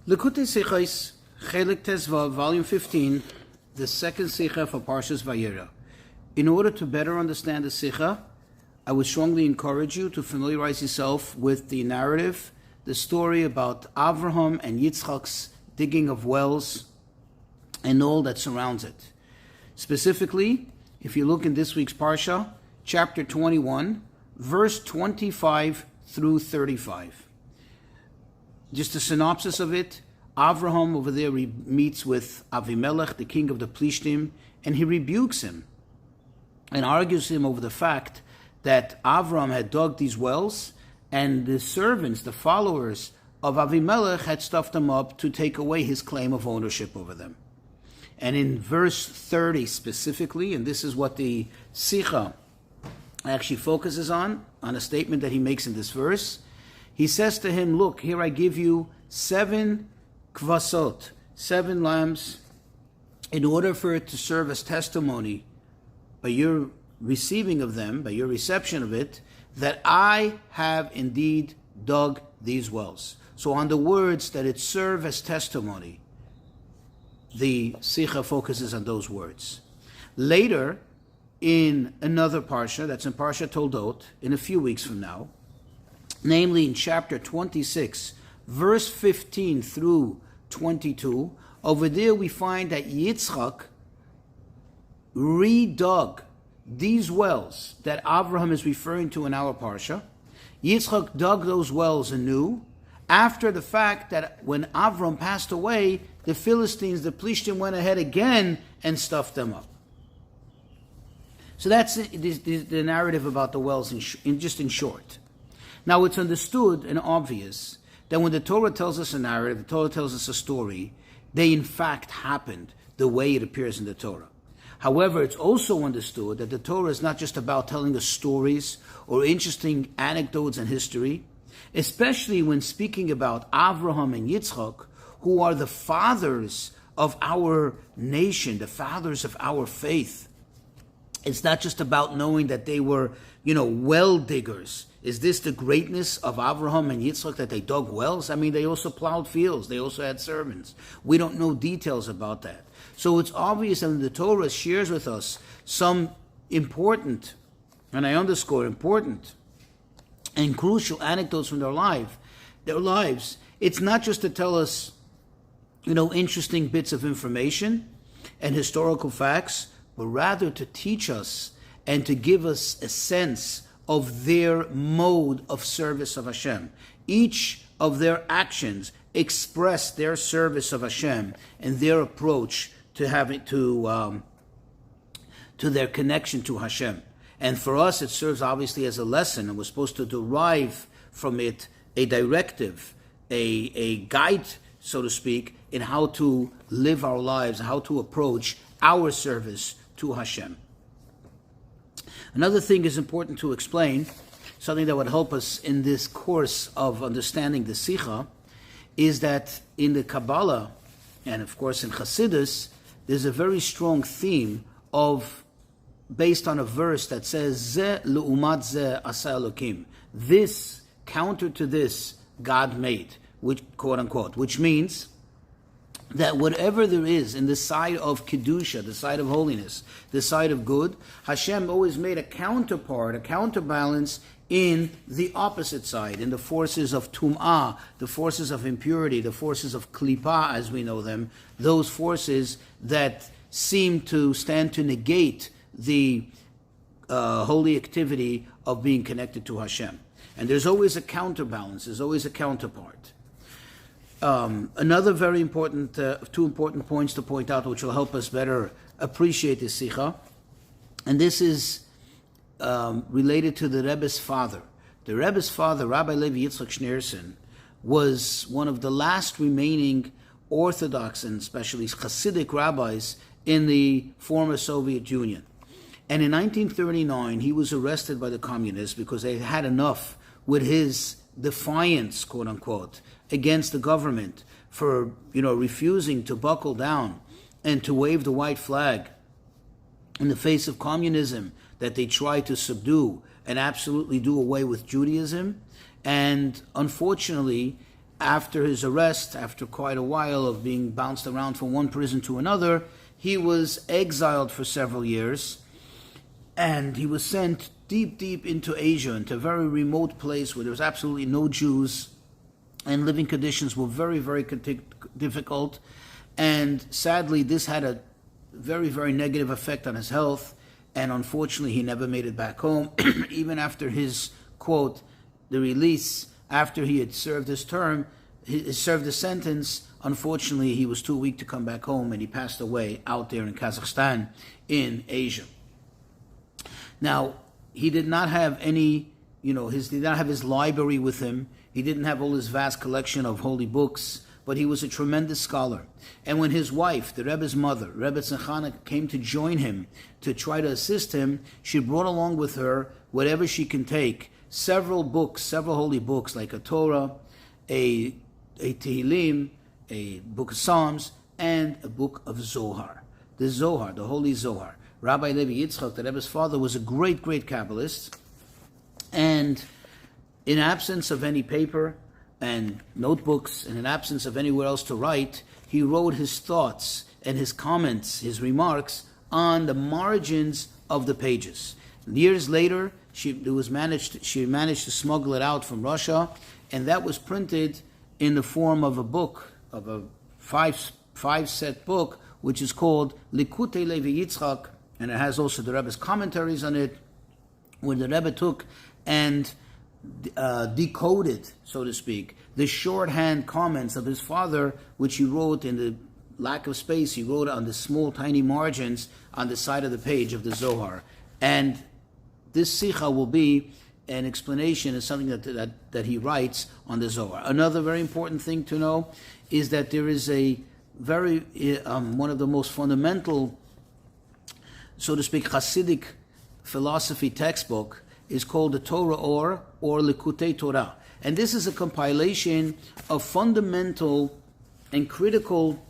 Likutei Sichos, Chelik Tezvav, Volume 15, the second sicha for Parshas Vayera. In order to better understand the sicha, I would strongly encourage you to familiarize yourself with the narrative, the story about Avraham and Yitzchak's digging of wells and all that surrounds it. Specifically, if you look in this week's parsha, chapter 21, verse 25 through 35. Just a synopsis of it, Avraham over there meets with Avimelech, the king of the Plishtim, and he rebukes him and argues him over the fact that Avraham had dug these wells and the servants, the followers of Avimelech, had stuffed them up to take away his claim of ownership over them. And in verse 30 specifically, and this is what the sicha actually focuses on a statement that he makes in this verse, he says to him, look, here I give you 7 kvasot, 7 lambs, in order for it to serve as testimony by your receiving of them, by your reception of it, that I have indeed dug these wells. So on the words that it serve as testimony, the sicha focuses on those words. Later, in another parsha, that's in Parsha Toldot, in a few weeks from now, namely in chapter 26, verse 15 through 22, over there we find that Yitzchak redug these wells that Avraham is referring to in our parsha. Yitzchak dug those wells anew after the fact that when Avraham passed away, the Philistines, the Plishtim, went ahead again and stuffed them up. So that's the narrative about the wells in short. Now it's understood and obvious that when the Torah tells us a narrative, the Torah tells us a story, they in fact happened the way it appears in the Torah. However, it's also understood that the Torah is not just about telling us stories or interesting anecdotes and history, especially when speaking about Avraham and Yitzchak, who are the fathers of our nation, the fathers of our faith. It's not just about knowing that they were, well diggers. Is this the greatness of Avraham and Yitzchak, that they dug wells? I mean, they also plowed fields. They also had servants. We don't know details about that. So it's obvious that the Torah shares with us some important, and I underscore important, and crucial anecdotes from their lives. It's not just to tell us, interesting bits of information and historical facts, but rather to teach us and to give us a sense of their mode of service of Hashem. Each of their actions express their service of Hashem and their approach to their connection to Hashem. And for us, it serves obviously as a lesson, and we're supposed to derive from it a directive, a guide, so to speak, in how to live our lives, how to approach our service to Hashem. Another thing is important to explain, something that would help us in this course of understanding the sicha, is that in the Kabbalah, and of course in Chassidus, there's a very strong theme based on a verse that says, Ze le'umat ze asa Elokim. This, counter to this, God made, which, quote unquote, which means that whatever there is in the side of Kedusha, the side of holiness, the side of good, Hashem always made a counterpart, a counterbalance in the opposite side, in the forces of Tum'ah, the forces of impurity, the forces of Klipah as we know them, those forces that seem to stand to negate the holy activity of being connected to Hashem. And there's always a counterbalance, there's always a counterpart. Another very important, 2 important points to point out, which will help us better appreciate the sicha, and this is related to the Rebbe's father. The Rebbe's father, Rabbi Levi Yitzchak Schneerson, was one of the last remaining Orthodox and especially Hasidic rabbis in the former Soviet Union. And in 1939, he was arrested by the communists because they had enough with his defiance, quote unquote, against the government for, refusing to buckle down and to wave the white flag in the face of communism that they tried to subdue and absolutely do away with Judaism. And unfortunately, after his arrest, after quite a while of being bounced around from one prison to another, he was exiled for several years, and he was sent deep, deep into Asia, into a very remote place where there was absolutely no Jews, and living conditions were very, very difficult. And sadly, this had a very, very negative effect on his health, and unfortunately, he never made it back home. Even after his, quote, the release, after he had served his term, he served his sentence, unfortunately, he was too weak to come back home, and he passed away out there in Kazakhstan, in Asia. Now, he did not have any, he did not have his library with him. He didn't have all his vast collection of holy books, but he was a tremendous scholar. And when his wife, the Rebbe's mother, Rebbe Tzachana, came to join him to try to assist him, she brought along with her whatever she can take, several books, several holy books, like a Torah, a Tehillim, a book of Psalms, and a book of Zohar. The Zohar, the Holy Zohar. Rabbi Levi Yitzchak, the Rebbe's father, was a great, great Kabbalist. And in absence of any paper and notebooks, and in absence of anywhere else to write, he wrote his thoughts and his comments, his remarks, on the margins of the pages. Years later, she managed to smuggle it out from Russia, and that was printed in the form of a book, of a five-set book, which is called Likutei Levi Yitzchak, and it has also the Rebbe's commentaries on it, where the Rebbe took and decoded, so to speak, the shorthand comments of his father, which he wrote in the lack of space, he wrote on the small, tiny margins on the side of the page of the Zohar. And this sicha will be an explanation, is something that he writes on the Zohar. Another very important thing to know is that there is a very, one of the most fundamental, so to speak, Hasidic philosophy textbook is called the Torah or Likutei Torah. And this is a compilation of fundamental and critical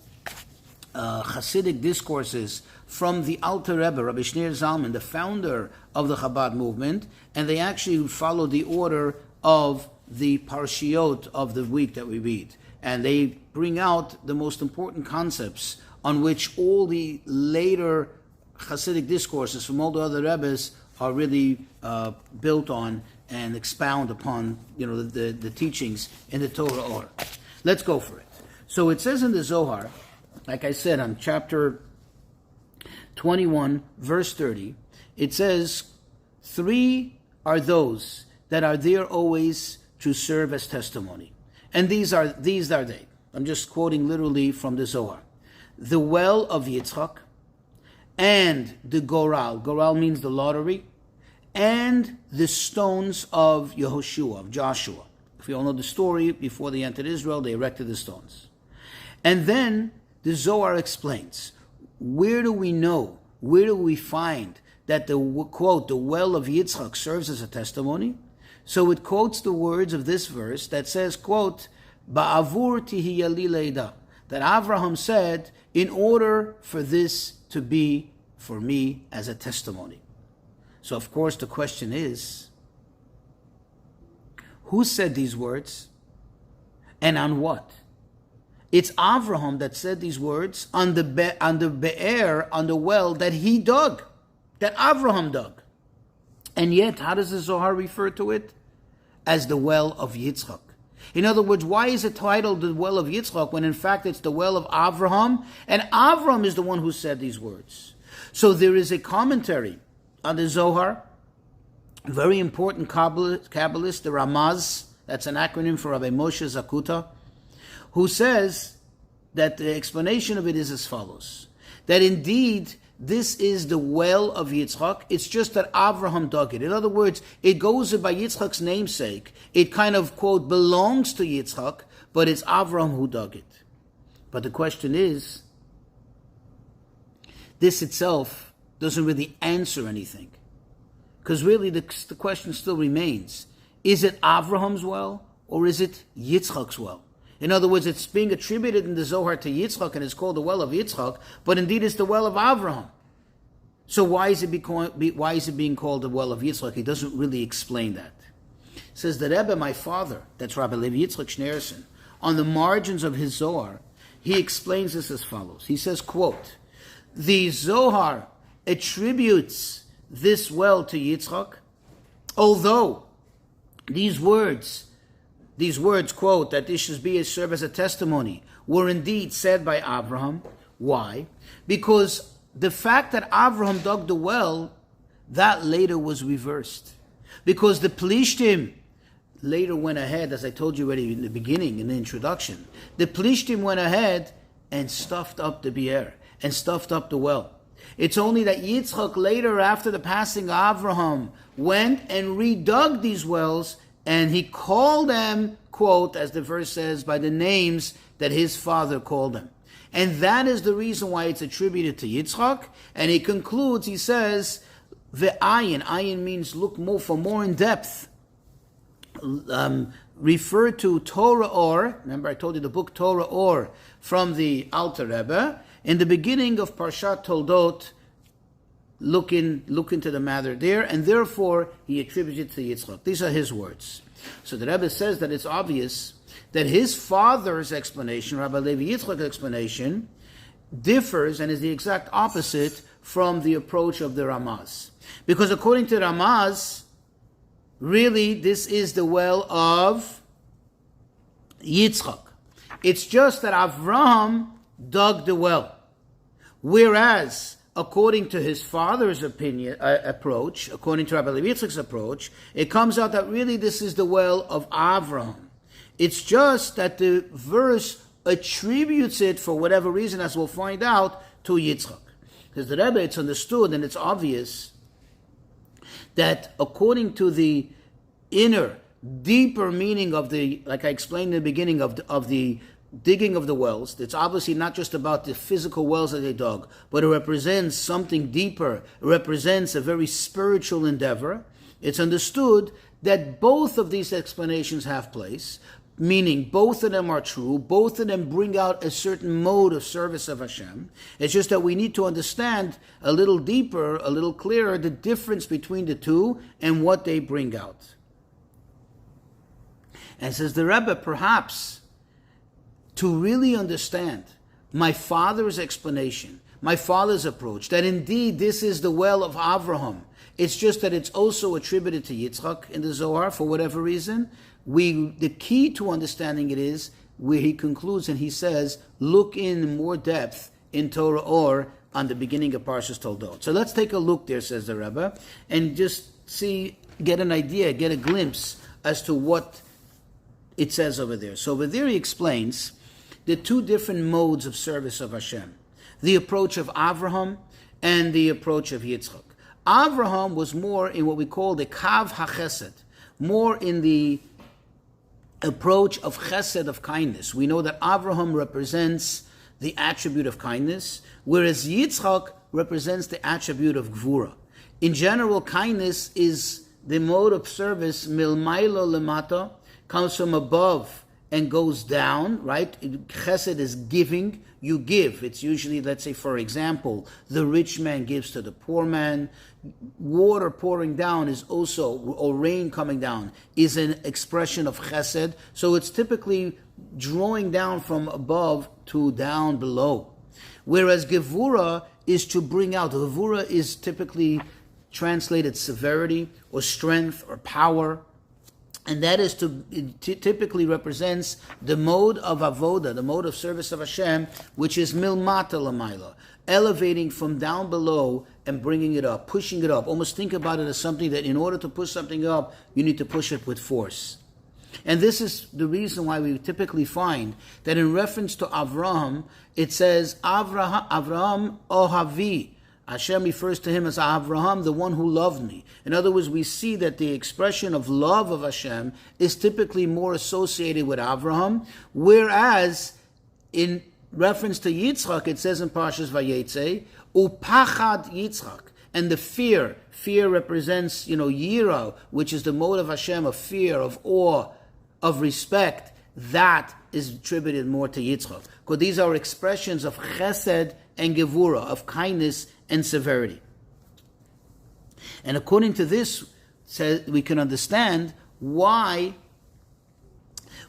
Hasidic discourses from the Alter Rebbe, Rabbi Shneur Zalman, the founder of the Chabad movement, and they actually follow the order of the parshiot of the week that we read. And they bring out the most important concepts on which all the later Hasidic discourses from all the other Rebbes are really built on and expound upon, the teachings in the Torah or. Let's go for it. So it says in the Zohar, like I said, on chapter 21, verse 30, it says, 3 are those that are there always to serve as testimony. And these are they. I'm just quoting literally from the Zohar. The well of Yitzchak, and the Goral. Goral means the lottery. And the stones of Yehoshua, of Joshua. If you all know the story, before they entered Israel, they erected the stones. And then the Zohar explains, where do we know, where do we find that the, quote, the well of Yitzchak serves as a testimony? So it quotes the words of this verse that says, quote, Ba'avur tihiya li leida, that Avraham said, in order for this to be for me as a testimony. So of course the question is, who said these words and on what? It's Avraham that said these words on the be'er, on the well that he dug, that Avraham dug. And yet, how does the Zohar refer to it? As the well of Yitzchak. In other words, why is it titled the well of Yitzchak when in fact it's the well of Avraham? And Avraham is the one who said these words. So there is a commentary on the Zohar, very important Kabbalist, the Ramaz, that's an acronym for Rabbi Moshe Zakuta, who says that the explanation of it is as follows, that indeed this is the well of Yitzchak, it's just that Avraham dug it. In other words, it goes by Yitzchak's namesake. It kind of, quote, belongs to Yitzchak, but it's Avraham who dug it. But the question is, this itself doesn't really answer anything. Because really the question still remains, is it Avraham's well or is it Yitzchak's well? In other words, it's being attributed in the Zohar to Yitzchak and it's called the well of Yitzchak, but indeed it's the well of Avraham. So why is it being called the well of Yitzchak? He doesn't really explain that. It says the Rebbe, my father, that's Rabbi Levi Yitzchak Schneerson, on the margins of his Zohar, he explains this as follows. He says, quote, the Zohar attributes this well to Yitzchak, although these words, quote, that this should be serve as a testimony, were indeed said by Abraham. Why? Because the fact that Abraham dug the well, that later was reversed. Because the Plishtim later went ahead, as I told you already in the beginning, in the introduction, the Plishtim went ahead and stuffed up the Vayera, and stuffed up the well. It's only that Yitzchak later, after the passing of Abraham, went and redug these wells, and he called them, quote, as the verse says, by the names that his father called them. And that is the reason why it's attributed to Yitzchak. And he concludes, he says, Ve'ayin, ayin means look more for more in depth. Refer to Torah Or, remember I told you the book Torah Or from the Alter Rebbe, in the beginning of Parshat Toldot, look into the matter there, and therefore he attributes it to Yitzchak. These are his words. So the Rebbe says that it's obvious that his father's explanation, Rabbi Levi Yitzchak's explanation, differs and is the exact opposite from the approach of the Ramaz. Because according to Ramaz, really this is the well of Yitzchak. It's just that Avraham dug the well. Whereas, according to his father's approach, according to Rabbi Levi Yitzchak's approach, it comes out that really this is the well of Avraham. It's just that the verse attributes it, for whatever reason, as we'll find out, to Yitzchak. Because the Rebbe, it's understood and it's obvious that according to the inner, deeper meaning of the, like I explained in the beginning of the digging of the wells, it's obviously not just about the physical wells that they dug, but it represents something deeper. It represents a very spiritual endeavor. It's understood that both of these explanations have place, meaning both of them are true, both of them bring out a certain mode of service of Hashem. It's just that we need to understand a little deeper, a little clearer, the difference between the two and what they bring out. And says the Rebbe, perhaps to really understand my father's explanation, my father's approach, that indeed this is the well of Avraham, it's just that it's also attributed to Yitzchak in the Zohar for whatever reason. The key to understanding it is where he concludes and he says, look in more depth in Torah Or on the beginning of Parshas Toldot. So let's take a look there, says the Rebbe, and just get an idea, get a glimpse as to what it says over there. So over there he explains the two different modes of service of Hashem, the approach of Avraham and the approach of Yitzchak. Avraham was more in what we call the Kav HaChesed, more in the approach of chesed, of kindness. We know that Avraham represents the attribute of kindness, whereas Yitzchak represents the attribute of gvura. In general, kindness is the mode of service, milmailo lemata, comes from above and goes down, right? Chesed is giving, you give. It's usually, let's say, for example, the rich man gives to the poor man. Water pouring down is also, or rain coming down, is an expression of chesed. So it's typically drawing down from above to down below. Whereas gevura is to bring out. Gevura is typically translated severity or strength or power. And that is typically represents the mode of avoda, the mode of service of Hashem, which is milmata lamayla, elevating from down below and bringing it up, pushing it up. Almost think about it as something that in order to push something up, you need to push it with force. And this is the reason why we typically find that in reference to Avraham, it says, Avraham ohavi. Hashem refers to him as Avraham, the one who loved me. In other words, we see that the expression of love of Hashem is typically more associated with Avraham, whereas in reference to Yitzchak, it says in Parshas Vayetze, upachad Yitzchak, and the fear represents, yira, which is the mode of Hashem, of fear, of awe, of respect. That is attributed more to Yitzchak, because these are expressions of chesed and gevura, of kindness and severity. And according to this, we can understand why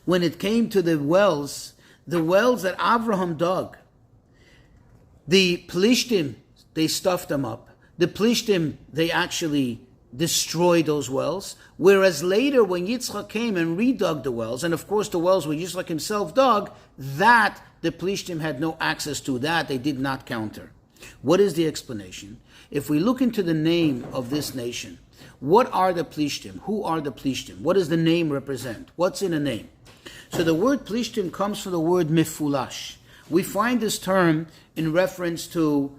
when it came to the wells that Avraham dug, the Plishtim, they stuffed them up. The Plishtim, they actually destroyed those wells. Whereas later, when Yitzchak came and redug the wells, and of course the wells where Yitzchak himself dug, that the Plishtim had no access to, that they did not counter. What is the explanation? If we look into the name of this nation, what are the Plishtim? Who are the Plishtim? What does the name represent? What's in a name? So the word Plishtim comes from the word mifulash. We find this term in reference to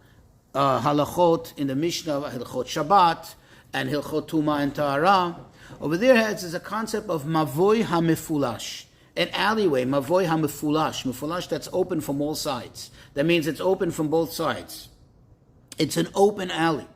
halachot in the Mishnah, halachot Shabbat, and halachot Tuma and Tahara. Over there is a concept of mavoy hamifulash, an alleyway, mavoy hamifulash, mifulash that's open from all sides. That means it's open from both sides. It's an open alley.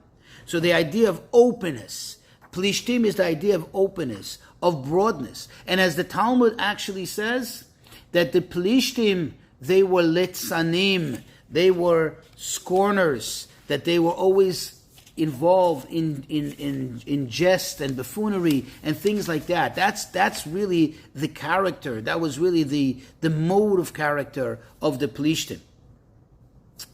So the idea of openness, Plishtim is the idea of openness, of broadness. And as the Talmud actually says, that the Plishtim, they were litzanim, they were scorners, that they were always involved in jest and buffoonery and things like that. That's really the character. That was really the mode of character of the Plishtim.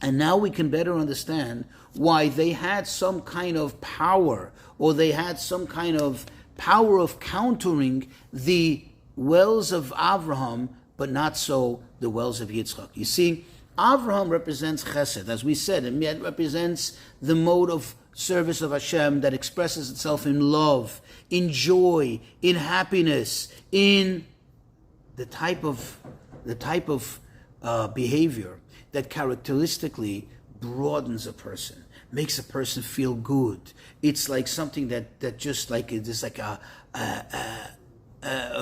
And now we can better understand why they had some kind of power, or they had some kind of power of countering the wells of Avraham, but not so the wells of Yitzchak. You see, Avraham represents chesed, as we said, and it represents the mode of service of Hashem that expresses itself in love, in joy, in happiness, in the type of behavior that characteristically broadens a person, makes a person feel good. It's like something that just like it is like a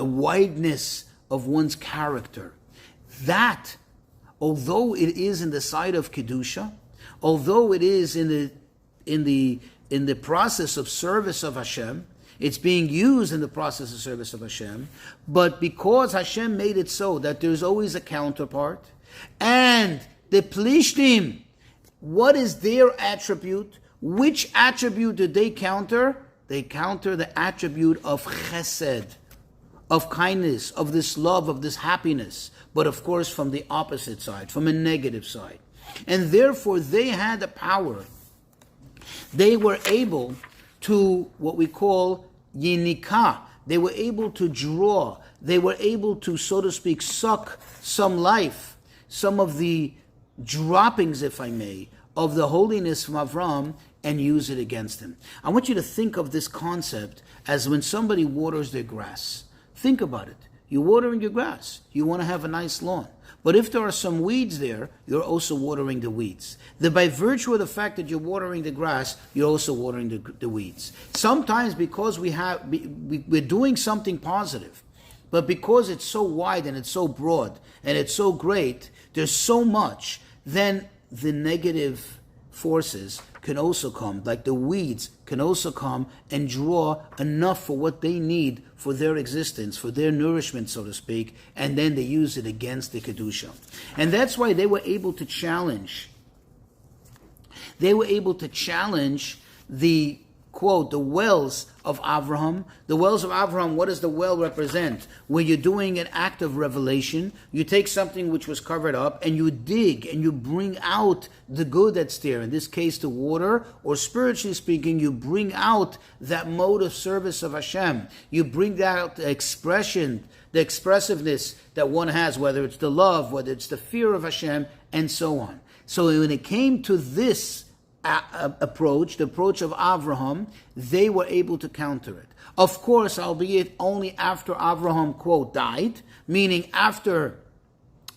wideness of one's character. That, although it is in the side of kedusha, although it is in the process of service of Hashem, it's being used in the process of service of Hashem, but because Hashem made it so that there's always a counterpart, and the Plishtim, what is their attribute? Which attribute did they counter? They counter the attribute of chesed, of kindness, of this love, of this happiness, but of course from the opposite side, from a negative side. And therefore they had the power. They were able to, what we call yinikah. They were able to draw. They were able to, so to speak, suck some life, some of the droppings, if I may, of the holiness from Avram, and use it against him. I want you to think of this concept as when somebody waters their grass. Think about it. You're watering your grass. You want to have a nice lawn. But if there are some weeds there, you're also watering the weeds. By virtue of the fact that you're watering the grass, you're also watering the weeds. Sometimes because we're doing something positive, but because it's so wide and it's so broad and it's so great, there's so much, then the negative forces can also come, like the weeds can also come and draw enough for what they need for their existence, for their nourishment, so to speak, and then they use it against the Kedusha. And that's why they were able to challenge. They were able to challenge the, quote, the wells of Avraham. The wells of Avraham, what does the well represent? When you're doing an act of revelation, you take something which was covered up and you dig and you bring out the good that's there. In this case, the water, or spiritually speaking, you bring out that mode of service of Hashem. You bring out the expression, the expressiveness that one has, whether it's the love, whether it's the fear of Hashem, and so on. So when it came to this approach, the approach of Avraham, they were able to counter it. Of course, albeit only after Avraham, quote, died, meaning after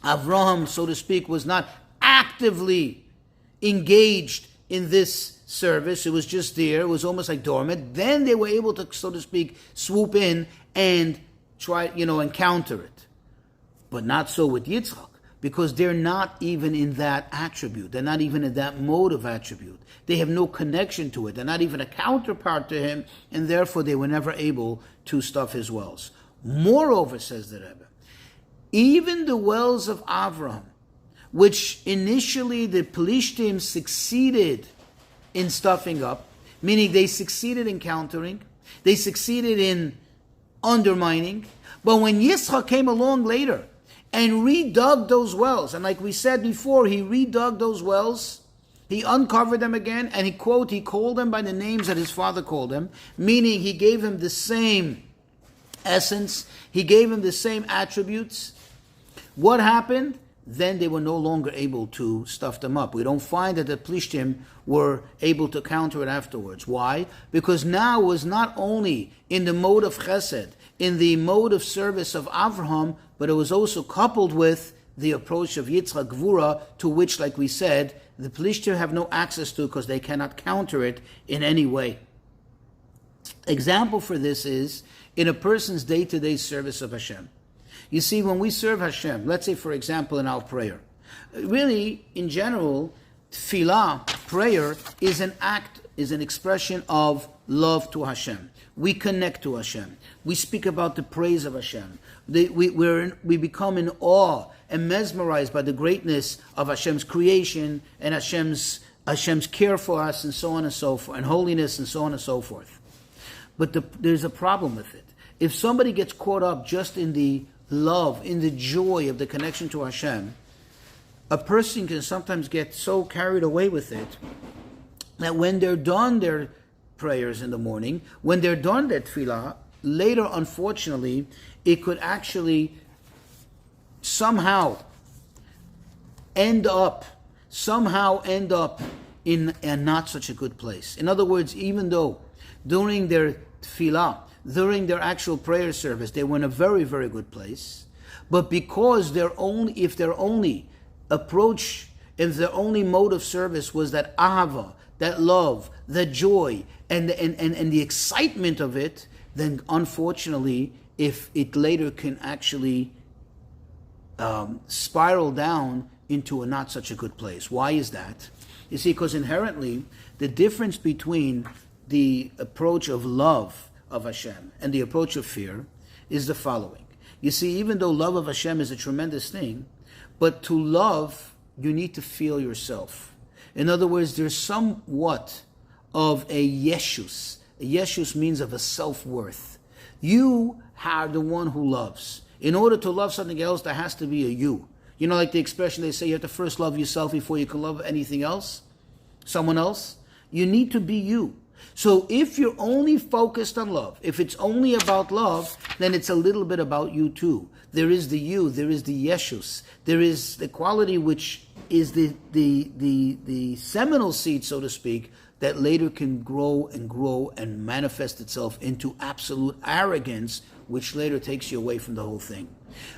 Avraham, so to speak, was not actively engaged in this service. It was just there. It was almost like dormant. Then they were able to, so to speak, swoop in and try, and counter it. But not so with Yitzchak, because they're not even in that attribute. They're not even in that mode of attribute. They have no connection to it. They're not even a counterpart to him, and therefore they were never able to stuff his wells. Moreover, says the Rebbe, even the wells of Avraham, which initially the Plishtim succeeded in stuffing up, meaning they succeeded in countering, they succeeded in undermining, But when Yitzchak came along later and redug those wells, and like we said before, he redug those wells, he uncovered them again, and he called them by the names that his father called them, meaning he gave him the same essence, he gave him the same attributes. What happened? Then they were no longer able to stuff them up. We don't find that the Plishtim were able to counter it afterwards. Why? Because now it was not only in the mode of chesed, in the mode of service of Avraham, but it was also coupled with the approach of Yitzchak Gvura, to which, like we said, the Plishtim have no access to because they cannot counter it in any way. Example for this is in a person's day-to-day service of Hashem. You see, when we serve Hashem, let's say, for example, in our prayer, really, in general, tefillah, prayer, is an act, is an expression of love to Hashem. We connect to Hashem. We speak about the praise of Hashem. We become in awe and mesmerized by the greatness of Hashem's creation and Hashem's care for us, and so on and so forth, and holiness, and so on and so forth. But there's a problem with it. If somebody gets caught up just in the love, in the joy of the connection to Hashem, a person can sometimes get so carried away with it that when they're done their prayers in the morning, when they're done their tefillah, later, unfortunately, it could actually somehow end up in a not such a good place. In other words, even though during their tefillah, during their actual prayer service, they were in a very, very good place, but because if their only mode of service was that ahava, that love, that joy, and the excitement of it, then unfortunately, if it later can actually spiral down into a not such a good place. Why is that? You see, because inherently, the difference between the approach of love of Hashem and the approach of fear is the following. You see, even though love of Hashem is a tremendous thing, but to love, you need to feel yourself. In other words, there's somewhat of a yeshus. A yeshus means of a self-worth. You are the one who loves. In order to love something else, there has to be a you. You know, like the expression they say, you have to first love yourself before you can love anything else, someone else. You need to be you. So if you're only focused on love, if it's only about love, then it's a little bit about you too. There is the you, there is the yeshus, there is the quality which is the seminal seed, so to speak, that later can grow and manifest itself into absolute arrogance, which later takes you away from the whole thing.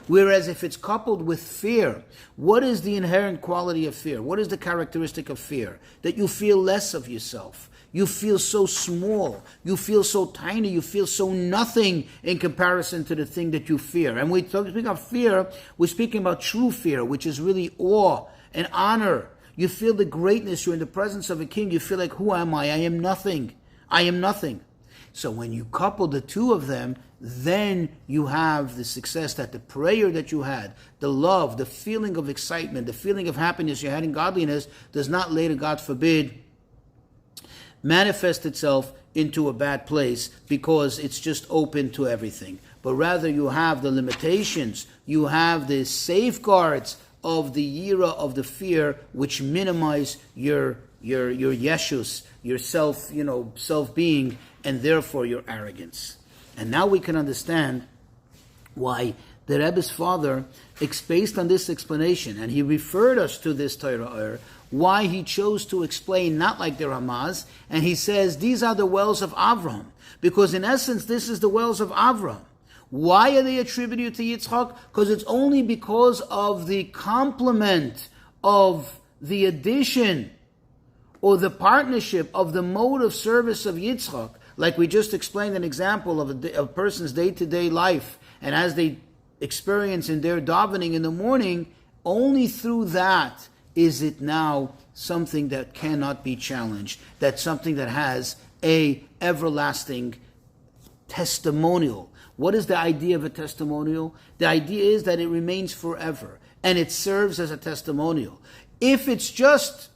Whereas if it's coupled with fear, what is the inherent quality of fear? What is the characteristic of fear? That you feel less of yourself. You feel so small. You feel so tiny. You feel so nothing in comparison to the thing that you fear. And we speak of fear, we're speaking about true fear, which is really awe and honor. You feel the greatness. You're in the presence of a king. You feel like, who am I? I am nothing. I am nothing. So when you couple the two of them, then you have the success that the prayer that you had, the love, the feeling of excitement, the feeling of happiness you had in godliness does not later, God forbid, manifest itself into a bad place because it's just open to everything. But rather you have the limitations, you have the safeguards of the yira, of the fear, which minimize your yeshus, your self-being, and therefore your arrogance. And now we can understand why the Rebbe's father, based on this explanation, and he referred us to this Torah, why he chose to explain not like the Ramaz, and he says these are the wells of Avraham, because in essence this is the wells of Avraham. Why are they attributed to Yitzchak? Because it's only because of the complement of the addition or the partnership of the mode of service of Yitzchak, like we just explained an example of a person's day-to-day life, and as they experience in their davening in the morning, only through that is it now something that cannot be challenged, that's something that has a everlasting testimonial. What is the idea of a testimonial? The idea is that it remains forever, and it serves as a testimonial. If it's just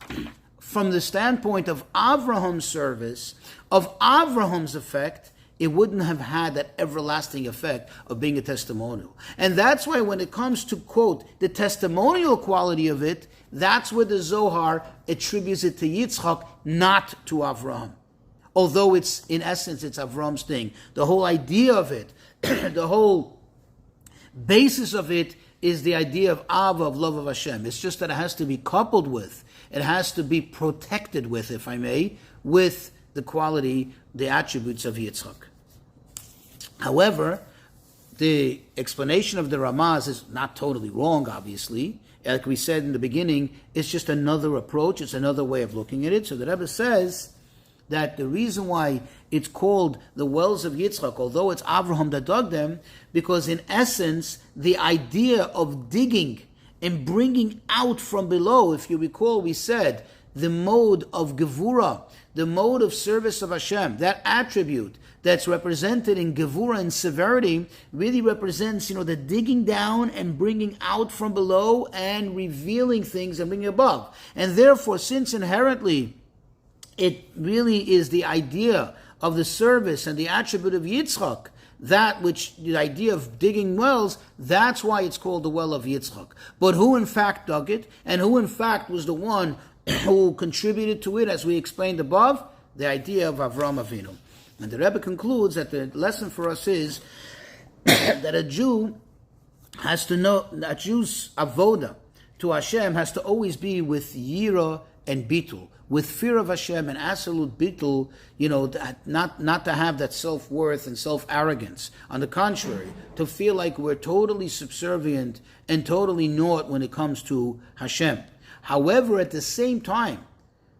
from the standpoint of Avraham's service, of Avraham's effect, it wouldn't have had that everlasting effect of being a testimonial. And that's why when it comes to, quote, the testimonial quality of it, that's where the Zohar attributes it to Yitzchak, not to Avraham. Although it's, in essence, it's Avraham's thing. The whole idea of it, the whole basis of it is the idea of Ava, of love of Hashem. It's just that it has to be coupled with, it has to be protected with, if I may, with the quality, the attributes of Yitzchak. However, the explanation of the Ramaz is not totally wrong, obviously. Like we said in the beginning, it's just another approach, it's another way of looking at it. So the Rebbe says that the reason why it's called the wells of Yitzchak, although it's Avraham that dug them, because in essence, the idea of digging and bringing out from below, if you recall, we said the mode of Gevurah, the mode of service of Hashem, that attribute that's represented in Gevurah and severity really represents, the digging down and bringing out from below and revealing things and bringing above. And therefore, since inherently it really is the idea of the service and the attribute of Yitzchak, that which, the idea of digging wells, that's why it's called the well of Yitzchak. But who in fact dug it, and who in fact was the one who contributed to it, as we explained above? The idea of Avraham Avinu. And the Rebbe concludes that the lesson for us is that a Jew has to know, a Jew's avoda to Hashem has to always be with yira and bitul, with fear of Hashem and absolute bitul, not to have that self-worth and self-arrogance. On the contrary, to feel like we're totally subservient and totally naught when it comes to Hashem. However, at the same time,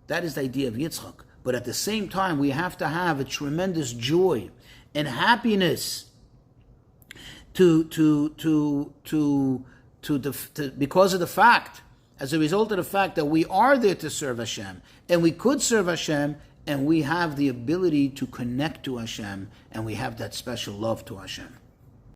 that is the idea of Yitzchak, but at the same time, we have to have a tremendous joy and happiness because of the fact, as a result of the fact that we are there to serve Hashem, and we could serve Hashem, and we have the ability to connect to Hashem, and we have that special love to Hashem.